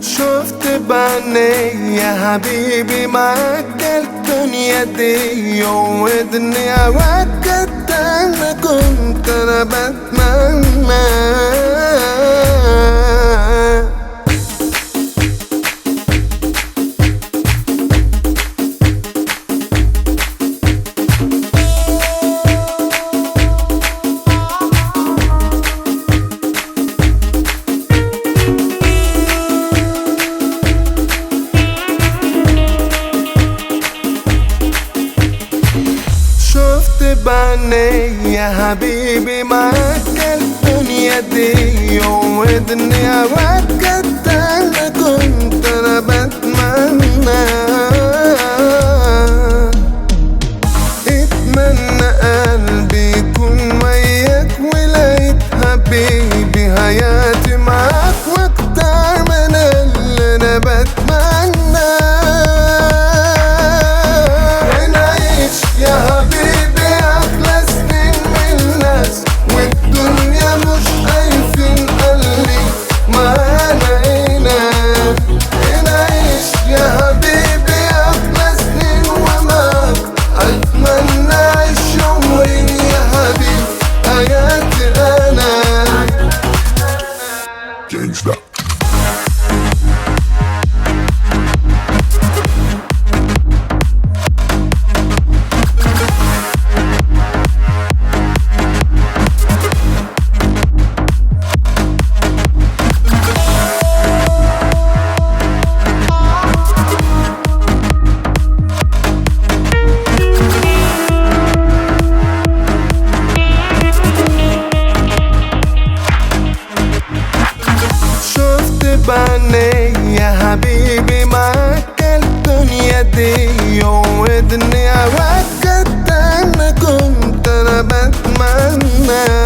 شفت بعيني يا حبيبي معاك الدنيا دي وودني اوقات انا كنت انا بتمنى شفت بعيني يا حبيبي معاك الدنيا دي وودني اوقات انا كنت انا بتمنى اتمنى قلبي يكون وياك ولقيت حبيبي حياتي معاك واكتر من اللي انا بتمنى ونعيش يا حبيبي احلى سنين من الناس والدنيا مش خايفين قلبي معانا هنا نعيش يا حبيبي احلى سنين ومعاك اتمنى اعيش عمري يا حبيبي حياتي انا Gangsta. شفت بعيني يا حبيبي معاك الدنيا دي وودني اوقات انا كنت انا بتمنى